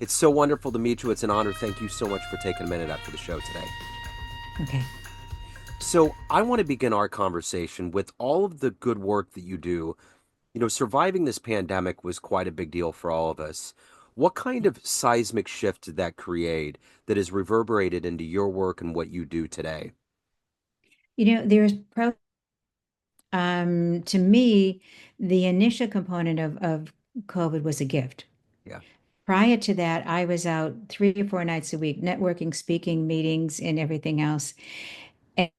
It's so wonderful to meet you. It's an honor. Thank you so much for taking a minute after the show today. Okay. So, I want to begin our conversation with all of the good work that you do. Surviving this pandemic was quite a big deal for all of us. What kind of seismic shift did that create that has reverberated into your work and what you do today? There's to me, the initial component of COVID was a gift. Yeah. Prior to that, I was out 3 or 4 nights a week, networking, speaking, meetings, and everything else. And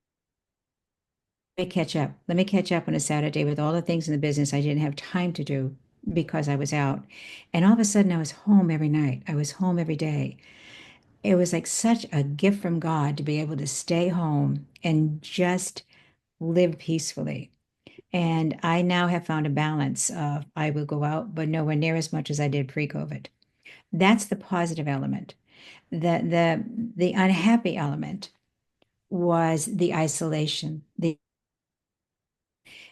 let me catch up. Let me catch up on a Saturday with all the things in the business I didn't have time to do because I was out. And all of a sudden, I was home every night. I was home every day. It was like such a gift from God to be able to stay home and just live peacefully. And I now have found a balance of I will go out, but nowhere near as much as I did pre-COVID. That's the positive element. The unhappy element was the isolation,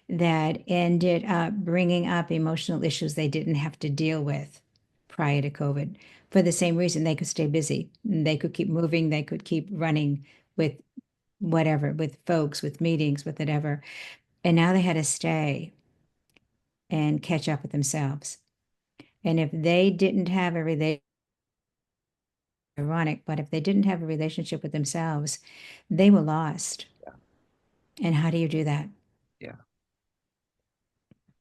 that ended up bringing up emotional issues they didn't have to deal with prior to COVID. For the same reason, they could stay busy. They could keep moving. They could keep running with whatever, with folks, with meetings, with whatever. And now they had to stay and catch up with themselves. And if they didn't have a relationship, ironic, but if they didn't have a relationship with themselves, they were lost. Yeah. And how do you do that? Yeah.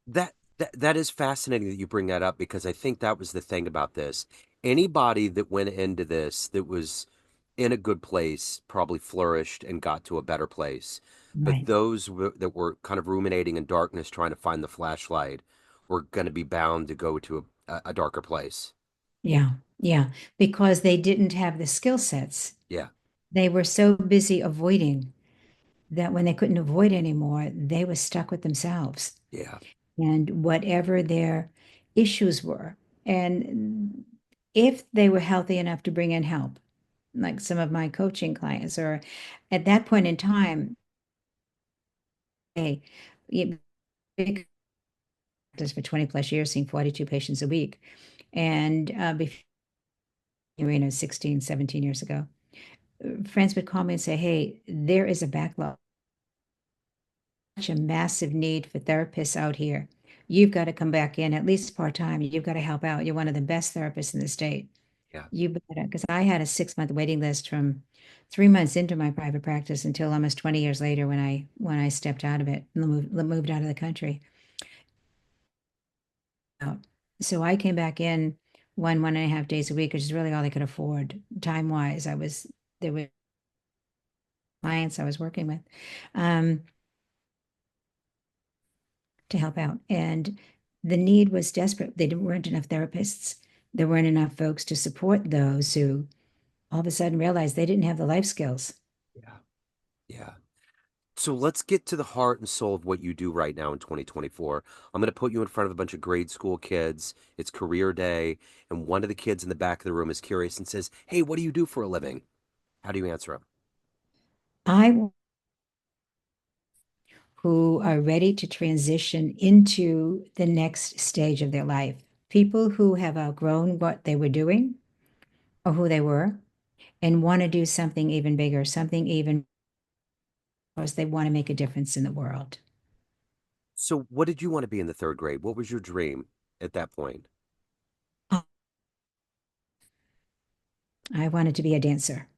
That is fascinating that you bring that up because I think that was the thing about this. Anybody that went into this that was in a good place probably flourished and got to a better place. But Right. that were kind of ruminating in darkness trying to find the flashlight were going to be bound to go to a darker place. Yeah. Yeah. Because they didn't have the skill sets. Yeah. They were so busy avoiding that when they couldn't avoid anymore, they were stuck with themselves Yeah. and whatever their issues were. And if they were healthy enough to bring in help, like some of my coaching clients, or at that point in time, hey, you practiced for 20 plus years, seeing 42 patients a week. And before, 16, 17 years ago, friends would call me and say, hey, there is a backlog, such a massive need for therapists out here. You've got to come back in at least part-time. You've got to help out. You're one of the best therapists in the state. Yeah. You better, because I had a 6 month waiting list from 3 months into my private practice until almost 20 years later when I stepped out of it and moved out of the country. Out. So I came back in 1.5 days a week, which is really all I could afford time wise. There were clients I was working with um, to help out. And the need was desperate. Weren't enough therapists. There weren't enough folks to support those who all of a sudden realized they didn't have the life skills. Yeah. Yeah. So let's get to the heart and soul of what you do right now in 2024. I'm going to put you in front of a bunch of grade school kids. It's career day, and one of the kids in the back of the room is curious and says, "Hey, what do you do for a living?" How do you answer him? I who are ready to transition into the next stage of their life. People who have outgrown what they were doing or who they were and want to do something even bigger, something even because they want to make a difference in the world. So, what did you want to be in the third grade? What was your dream at that point? I wanted to be a dancer.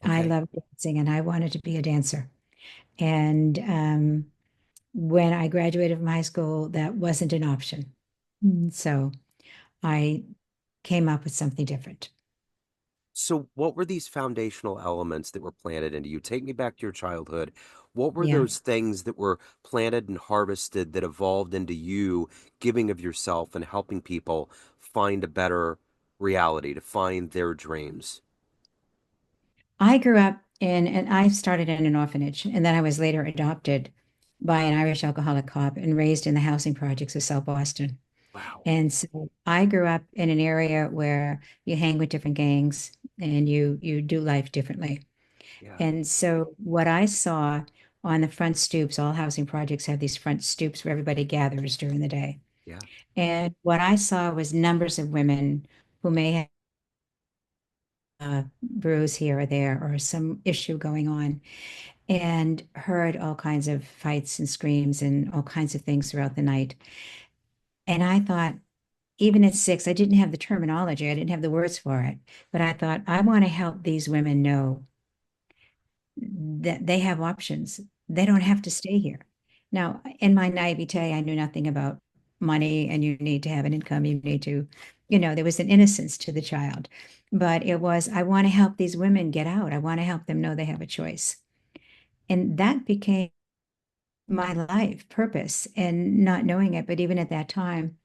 I Okay. love dancing and I wanted to be a dancer. And when I graduated from high school, that wasn't an option. So I came up with something different. So, what were these foundational elements that were planted into you? Take me back to your childhood. What were Yeah. those things that were planted and harvested that evolved into you giving of yourself and helping people find a better reality, to find their dreams? I grew up and I started in an orphanage, and then I was later adopted by an Irish alcoholic cop and raised in the housing projects of South Boston. Wow. And so I grew up in an area where you hang with different gangs and you do life differently. Yeah. And so what I saw on the front stoops, all housing projects have these front stoops where everybody gathers during the day. Yeah. And what I saw was numbers of women who may have bruise here or there or some issue going on, and heard all kinds of fights and screams and all kinds of things throughout the night. And I thought, even at 6, I didn't have the terminology, I didn't have the words for it, but I thought, I want to help these women know that they have options. They don't have to stay here. Now, in my naivete, I knew nothing about money, and you need to have an income. You need to, there was an innocence to the child. But it was, I want to help these women get out. I want to help them know they have a choice. And that became my life purpose and not knowing it. But even at that time,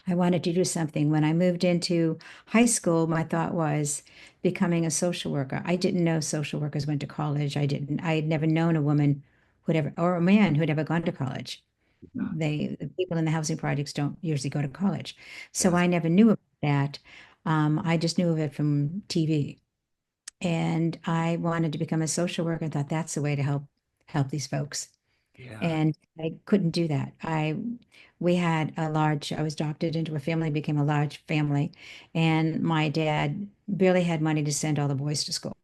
I wanted to do something. When I moved into high school, my thought was becoming a social worker. I didn't know social workers went to college. I had never known a woman who'd ever, or a man who'd ever gone to college. The people in the housing projects don't usually go to college. So Yeah. I never knew about that. I just knew of it from TV. And I wanted to become a social worker and thought that's the way to help these folks. Yeah. And I couldn't do that. I was adopted into a family, became a large family, and my dad barely had money to send all the boys to school.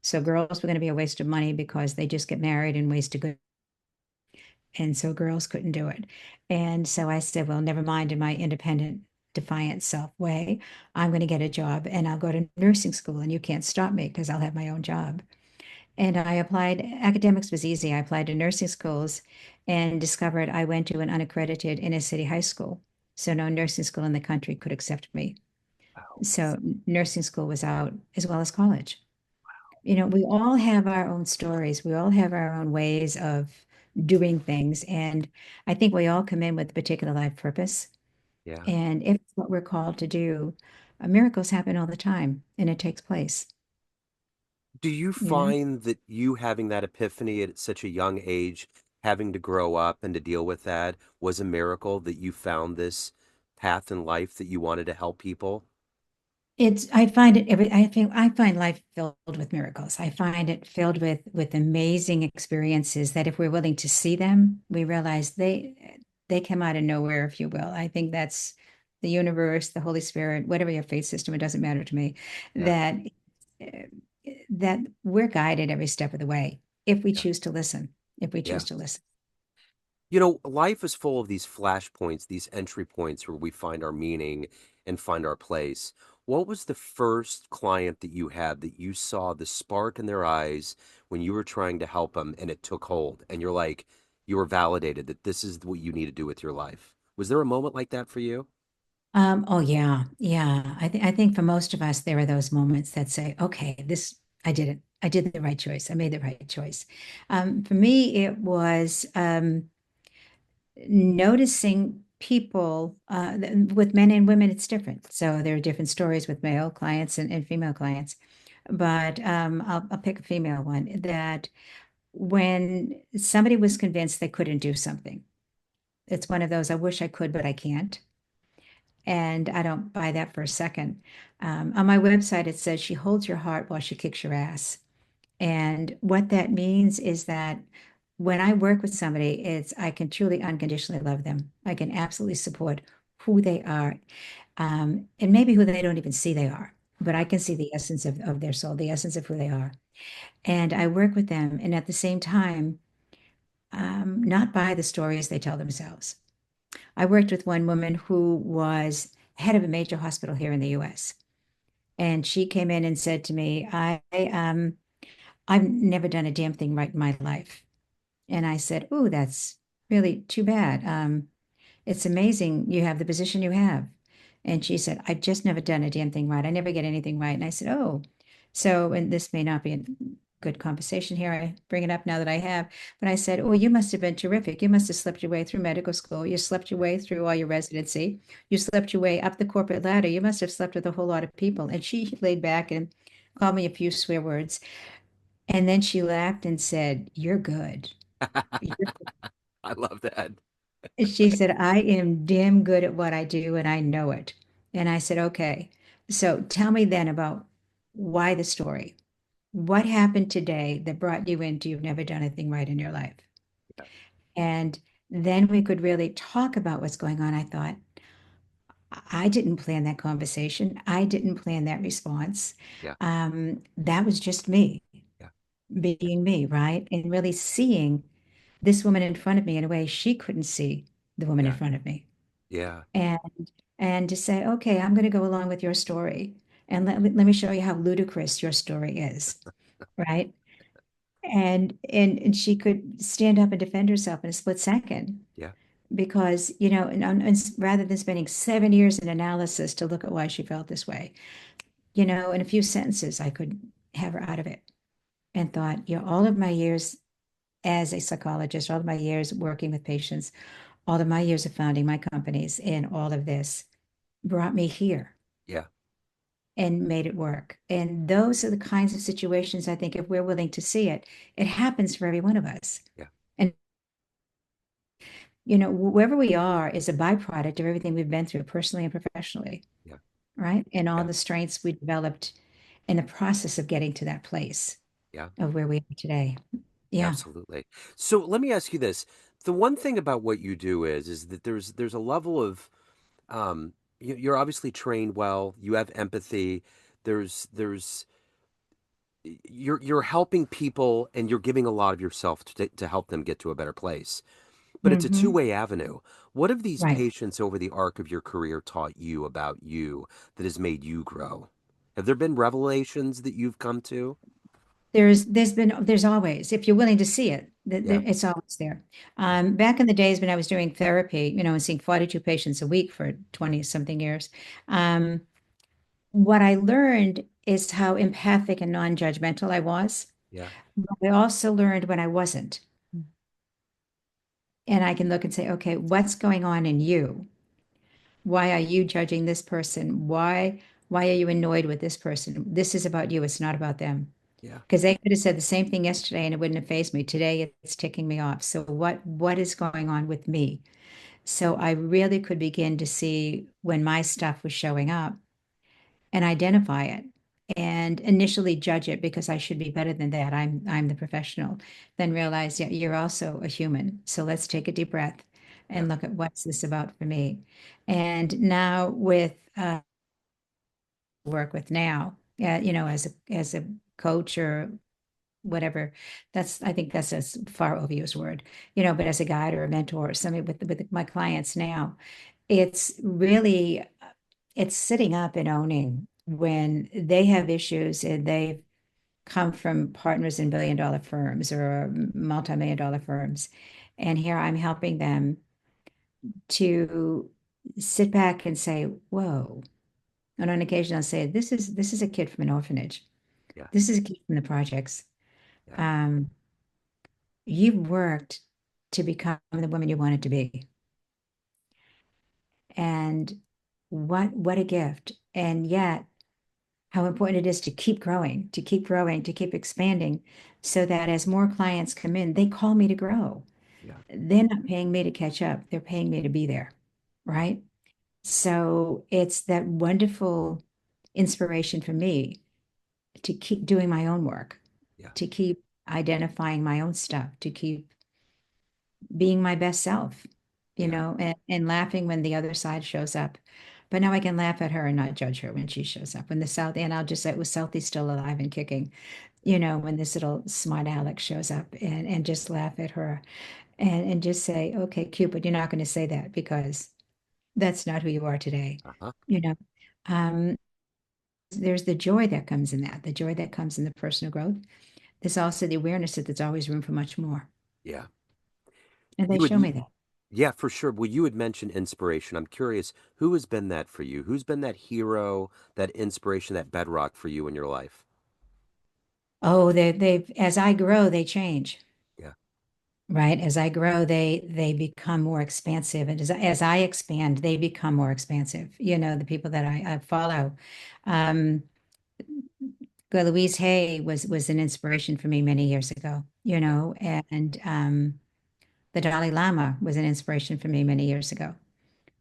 So girls were going to be a waste of money because they just get married and waste a good. And so girls couldn't do it. And so I said, well, never mind, in my independent, defiant self way, I'm going to get a job and I'll go to nursing school and you can't stop me because I'll have my own job. And I applied, academics was easy. I applied to nursing schools and discovered I went to an unaccredited inner city high school. So no nursing school in the country could accept me. Wow. So nursing school was out as well as college. We all have our own stories. We all have our own ways of doing things. And I think we all come in with a particular life purpose. Yeah. And if it's what we're called to do, miracles happen all the time and it takes place, Do you you know? find that you having that epiphany at such a young age, having to grow up and to deal with that, was a miracle that you found this path in life that you wanted to help people? I find it every, I find life filled with miracles. I find it filled with amazing experiences that if we're willing to see them, we realize they come out of nowhere, if you will. I think that's the universe, the Holy Spirit, whatever your faith system, it doesn't matter to me, Yeah. that that we're guided every step of the way if we Yeah. choose to listen, if we Yeah. choose to listen. Life is full of these flashpoints, these entry points where we find our meaning and find our place. What was the first client that you had that you saw the spark in their eyes when you were trying to help them and it took hold and you're like, you were validated that this is what you need to do with your life? Was there a moment like that for you? Oh yeah, yeah. I think for most of us, there are those moments that say, okay, this, I did it. I did the right choice. I made the right choice. For me, it was noticing people with men and women, it's different. So there are different stories with male clients and female clients. But I'll pick a female one that when somebody was convinced they couldn't do something, it's one of those, I wish I could, but I can't. And I don't buy that for a second. On my website, it says she holds your heart while she kicks your ass. And what that means is that when I work with somebody, I can truly unconditionally love them. I can absolutely support who they are, and maybe who they don't even see they are. But I can see the essence of their soul, the essence of who they are. And I work with them. And at the same time, not by the stories they tell themselves. I worked with one woman who was head of a major hospital here in the US. And she came in and said to me, I've never done a damn thing right in my life. And I said, oh, that's really too bad. It's amazing you have the position you have. And she said, I've just never done a damn thing right. I never get anything right. And I said, oh, so, and this may not be a good conversation here. I bring it up now that I have, but I said, oh, you must have been terrific. You must have slept your way through medical school. You slept your way through all your residency. You slept your way up the corporate ladder. You must have slept with a whole lot of people. And she laid back and called me a few swear words. And then she laughed and said, you're good. I love that. She said, I am damn good at what I do and I know it. And I said, okay. So tell me then about why the story. What happened today that brought you into you've never done anything right in your life? And then we could really talk about what's going on. I thought, I didn't plan that conversation. I didn't plan that response. Yeah. That was just me Yeah. Yeah. being me, right? And really seeing this woman in front of me in a way she couldn't see the woman in Yeah. front of me. Yeah. And to say, okay, I'm going to go along with your story. And let me show you how ludicrous your story is, right? And she could stand up and defend herself in a split second Yeah. because, you know, and rather than spending 7 years in analysis to look at why she felt this way, you know, in a few sentences, I could have her out of it and thought, you know, all of my years as a psychologist, all of my years working with patients, all of my years of founding my companies and all of this brought me here Yeah. and made it work. And those are the kinds of situations I think if we're willing to see it, it happens for every one of us. Yeah. And you know, wherever we are is a byproduct of everything we've been through personally and professionally, Yeah. right? And all Yeah. the strengths we developed in the process of getting to that place Yeah. of where we are today. Yeah. Absolutely. So let me ask you this. The one thing about what you do is that there's a level of you're obviously trained well, you have empathy, there's you're helping people and you're giving a lot of yourself to help them get to a better place. But it's a Hmm. two-way avenue. What have these Right. patients over the arc of your career taught you about you that has made you grow? Have there been revelations that you've come to? There's always, if you're willing to see it, Yeah. it's always there. Yeah. Back in the days when I was doing therapy, you know, and seeing 42 patients a week for 20 something years, um, what I learned is how empathic and non-judgmental I was. Yeah. But I also learned when I wasn't. And I can look and say, okay, what's going on in you? Why are you judging this person? Why are you annoyed with this person? This is about you. It's not about them. Yeah. Because they could have said the same thing yesterday and it wouldn't have fazed me. Today it's ticking me off. So what is going on with me? So I really could begin to see when my stuff was showing up and identify it and initially judge it because I should be better than that. I'm the professional. Then realize, yeah, you're also a human. So let's take a deep breath Yeah. and look at what's this about for me. And now with work with now, you know, as a coach or whatever, that's I think that's a far overused word, you know, but as a guide or a mentor or something with my clients now, it's really it's sitting up and owning when they have issues and they've come from partners in billion-dollar firms or multi-million-dollar firms. And here I'm helping them to sit back and say, whoa. And on occasion I'll say, this is a kid from an orphanage. Yeah. This is a kid from the projects. Yeah. Um, you've worked to become the woman you wanted to be. And what a gift. And yet how important it is to keep growing, to keep growing, to keep expanding, so that as more clients come in, they call me to grow. Yeah. They're not paying me to catch up, they're paying me to be there, Yeah. right? So it's that wonderful inspiration for me to keep doing my own work, Yeah. to keep identifying my own stuff, to keep being my best self, you Yeah. know, and laughing when the other side shows up. But now I can laugh at her and not judge her when she shows up. When the South, and I'll just say, was Southie's still alive and kicking, you know, when this little smart aleck shows up and just laugh at her and just say, okay, Cupid, you're not going to say that because that's not who you are today. Uh-huh. You know, um, there's the joy that comes in that, the joy that comes in the personal growth. There's also the awareness that there's always room for much more. Yeah. And they You would show me that. Yeah, for sure. Well, you had mentioned inspiration. I'm curious, who has been that for you? Who's been that hero, that inspiration, that bedrock for you in your life? Oh, as I grow, they change, Yeah. right? As I grow, they become more expansive. And as I expand, they become more expansive. You know, the people that I follow. Um, Louise Hay was an inspiration for me many years ago, you Yeah. know, and the Dalai Lama was an inspiration for me many years ago,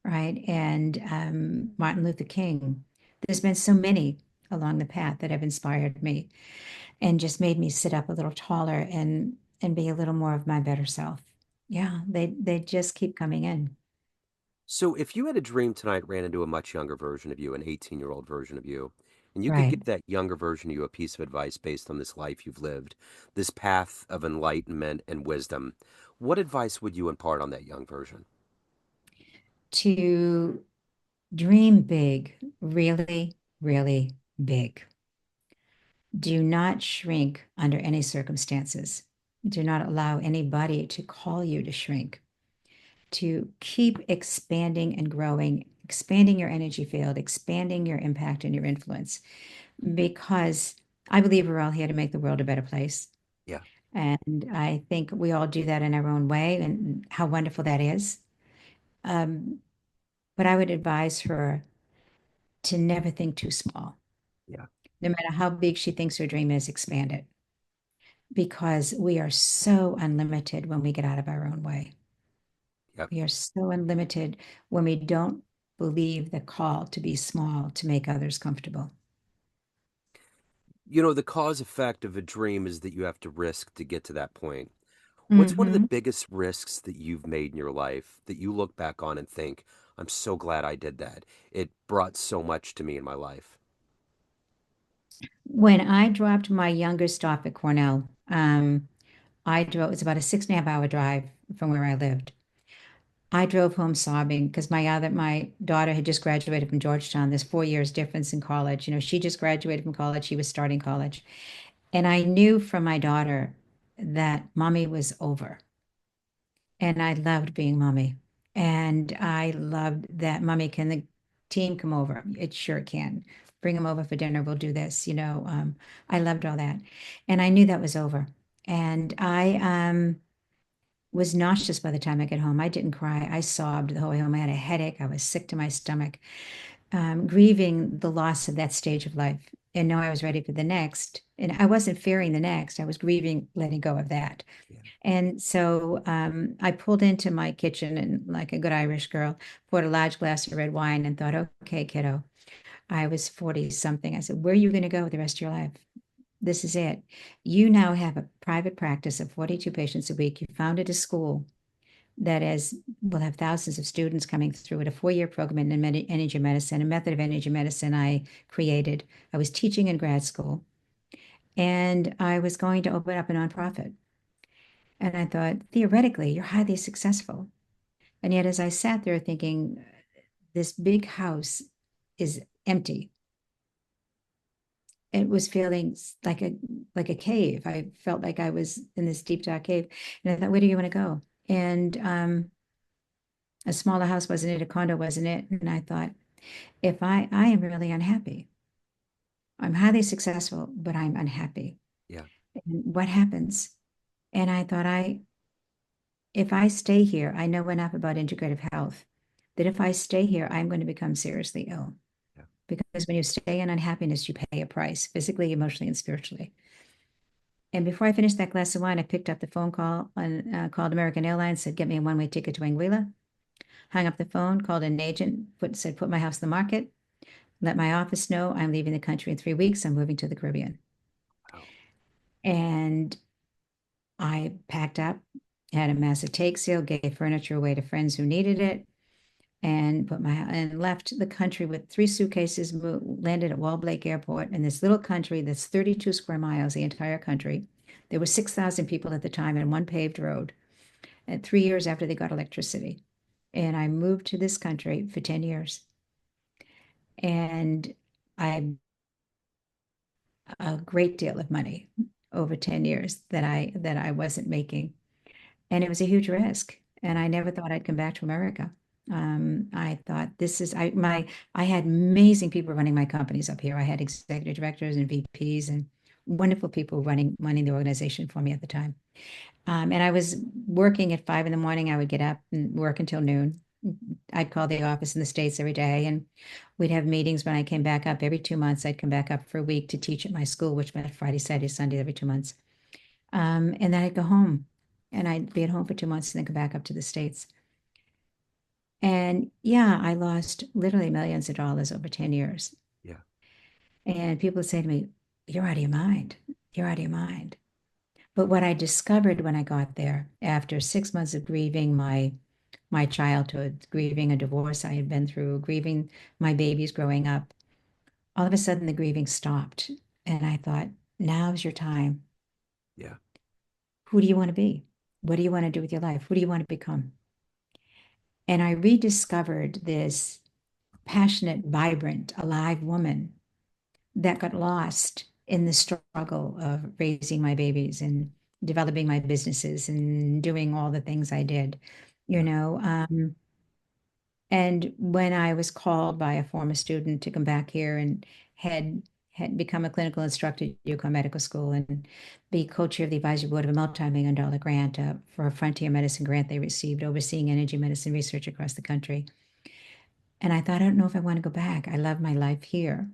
right? And Martin Luther King. There's been so many along the path that have inspired me and just made me sit up a little taller and be a little more of my better self. Yeah, they just keep coming in. So, if you had a dream tonight, ran into a much younger version of you, an 18-year-old version of you, and you could Right. give that younger version of you a piece of advice based on this life you've lived, this path of enlightenment and wisdom, what advice would you impart on that young version? To dream big, really, really big. Do not shrink under any circumstances. Do not allow anybody to call you to shrink. To keep expanding and growing, expanding your energy field, expanding your impact and your influence, because I believe we're all here to make the world a better place. Yeah, And I think we all do that in our own way, and how wonderful that is. Um, but I would advise her to never think too small. yeah, No matter how big she thinks her dream is, expand it, because we are so unlimited when we get out of our own way. yeah. We are so unlimited when we don't believe the call to be small to make others comfortable. The cause effect of a dream is that you have to risk to get to that point. What's one of the Hmm. biggest risks that you've made in your life that you look back on and think, I'm so glad I did that? It brought so much to me in my life. When I dropped my youngest off at Cornell, I drove, it was about a 6.5 hour drive from where I lived. I drove home sobbing because my daughter had just graduated from Georgetown. There's 4 years difference in college. She just graduated from college. She was starting college. And I knew from my daughter that mommy was over. And I loved being mommy. And I loved that mommy, can the team come over? It sure can. Bring them over for dinner. We'll do this. I loved all that. And I knew that was over. And I was nauseous by the time I got home. I didn't cry. I sobbed the whole way home. I had a headache. I was sick to my stomach, grieving the loss of that stage of life. And now I was ready for the next. And I wasn't fearing the next. I was grieving letting go of that. Yeah, And so I pulled into my kitchen and, like a good Irish girl, poured a large glass of red wine and thought, okay, kiddo, I was 40 something. I said, where are you going to go the rest of your life? This is it. You now have a private practice of 42 patients a week. You founded a school that will have thousands of students coming through it, a 4 year program in energy medicine, a method of energy medicine I created. I was teaching in grad school, and I was going to open up a nonprofit. And I thought, theoretically, you're highly successful. And yet, as I sat there thinking, this big house is empty, it was feeling like a cave. I felt like I was in this deep dark cave. And I thought, where do you want to go? And a smaller house wasn't it, a condo wasn't it. And I thought, if I am really unhappy. I'm highly successful, but I'm unhappy. yeah, And what happens? And I thought, if I stay here, I know enough about integrative health that if I stay here, I'm going to become seriously ill. yeah. Because when you stay in unhappiness, you pay a price, physically, emotionally, and spiritually. And before I finished that glass of wine, I picked up the phone call and called American Airlines, said, get me a one-way ticket to Anguilla. Hung up the phone, called an agent, said, put my house in the market. Let my office know I'm leaving the country in 3 weeks. I'm moving to the Caribbean. Wow. And I packed up, had a massive take sale, gave furniture away to friends who needed it, and left the country with 3 suitcases, landed at Wall Lake Airport in this little country that's 32 square miles, the entire country. There were 6,000 people at the time in one paved road, and 3 years after they got electricity. And I moved to this country for 10 years. And I a great deal of money over 10 years that I wasn't making. And it was a huge risk. And Yeah, I never thought I'd come back to America. I thought I had amazing people running my companies up here. I had executive directors and VPs and wonderful people running the organization for me at the time. And I was working at 5 in the morning. I would get up and work until noon. I'd call the office in the States every day, and we'd have meetings when I came back up every 2 months. I'd come back up for a week to teach at my school, which meant Friday, Saturday, Sunday, every 2 months. And then I'd go home and I'd be at home for 2 months and then come back up to the States. And yeah, I lost literally millions of dollars over 10 years. yeah, And people would say to me, you're out of your mind. You're out of your mind. But what I discovered when I got there, after 6 months of grieving my my childhood, grieving a divorce I had been through, grieving my babies growing up. All of a sudden, the grieving stopped. And I thought, now's your time. Yeah. Who do you want to be? What do you want to do with your life? Who do you want to become? And I rediscovered this passionate, vibrant, alive woman that got lost in the struggle of raising my babies and developing my businesses and doing all the things I did, you Yeah. know. And when I was called by a former student to come back here and had had become a clinical instructor at UConn Medical School and be co-chair of the advisory board of a multi-million dollar grant for a frontier medicine grant they received overseeing energy medicine research across the country. And I thought, I don't know if I want to go back. I love my life here.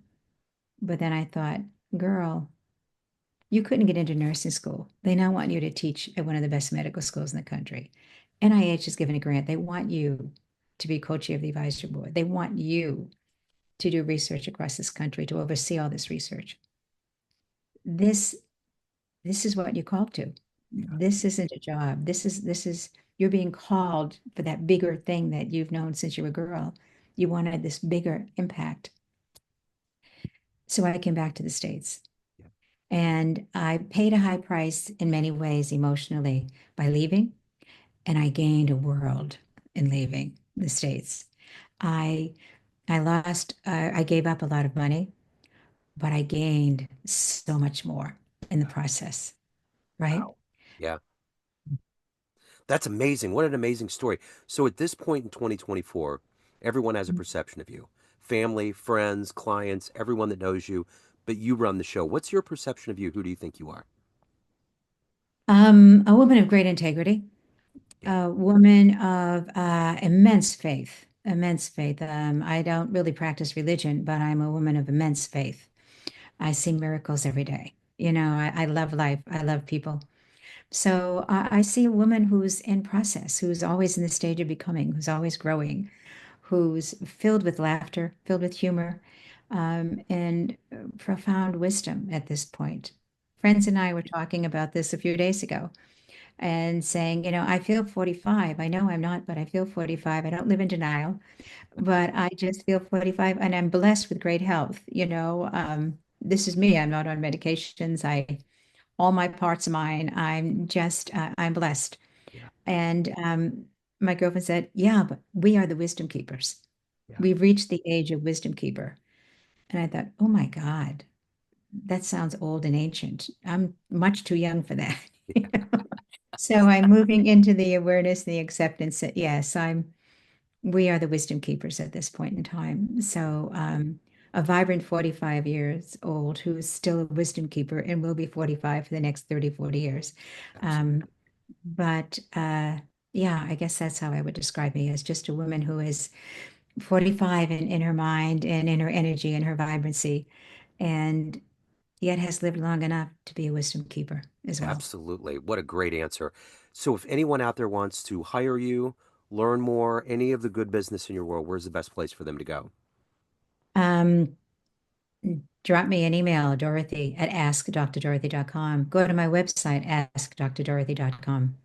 But then I thought, girl, you couldn't get into nursing school. They now want you to teach at one of the best medical schools in the country. NIH is giving a grant. They want you to be co-chair of the advisory board. They want you to do research across this country, to oversee all this research. This this is what you're called to. Yeah. This isn't a job. This is you're being called for that bigger thing that you've known since you were a girl. You wanted this bigger impact. So I came back to the States. Yeah. And I paid a high price in many ways emotionally by leaving, and I gained a world in leaving the States. I I gave up a lot of money, but I gained so much more in the Yeah. process, right? Wow. Yeah. That's amazing. What an amazing story. So at this point in 2024, everyone has a perception of you. Family, friends, clients, everyone that knows you, but you run the show. What's your perception of you? Who do you think you are? A woman of great integrity, Yeah. a woman of immense faith, immense faith. I don't really practice religion, but I'm a woman of immense faith. I see miracles every day. I love life. I love people. So I see a woman who's in process, who's always in the stage of becoming, who's always growing, who's filled with laughter, filled with humor, and profound wisdom at this point. Friends and I were talking about this a few days ago and saying, I feel 45. I know I'm not, but I feel 45. I don't live in denial, but I just feel 45 and I'm blessed with great health. This is me. I'm not on medications. All my parts are mine. I'm blessed. Yeah. And my girlfriend said, yeah, but we are the wisdom keepers. Yeah. We've reached the age of wisdom keeper. And I thought, oh my God, that sounds old and ancient. I'm much too young for that. So I'm moving into the awareness, the acceptance that yes, we are the wisdom keepers at this point in time. So a vibrant 45 years old who is still a wisdom keeper and will be 45 for the next 30, 40 years. Um, Absolutely. but yeah, I guess that's how I would describe me as just a woman who is 45 in her mind and in her energy and her vibrancy, and yet has lived long enough to be a wisdom keeper as well. Absolutely. What a great answer. So if anyone out there wants to hire you, learn more, any of the good business in your world, where's the best place for them to go? Um, Drop me an email, Dorothy at askdrdorothy.com. Go to my website, askdrdorothy.com.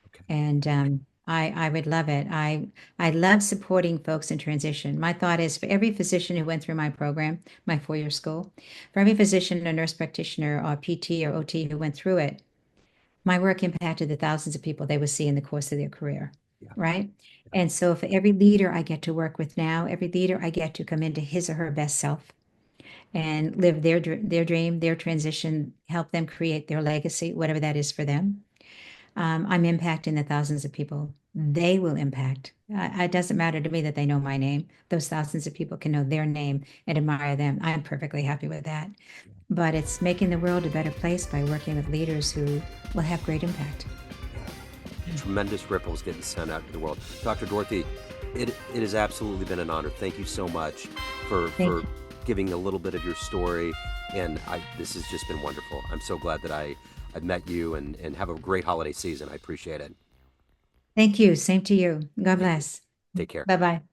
Okay. And I would love it. I love supporting folks in transition. My thought is for every physician who went through my program, my 4-year school, for every physician, a nurse practitioner, or PT or OT who went through it, my work impacted the thousands of people they would see in the course of their career, Yeah. right? Yeah. And so for every leader I get to work with now, every leader I get to come into his or her best self and live their dream, their transition, help them create their legacy, whatever that is for them. I'm impacting the thousands of people they will impact. It doesn't matter to me that they know my name. Those thousands of people can know their name and admire them. I'm perfectly happy with that. Yeah. But it's making the world a better place by working with leaders who will have great impact. Yeah. Tremendous ripples getting sent out to the world. Dr. Dorothy, it has absolutely been an honor. Thank you so much Thank for you. giving a little bit of your story. And this has just been wonderful. I'm so glad that I've met you and have a great holiday season. I appreciate it. Thank you. Same to you. God Thank you. bless. Take care. Bye bye.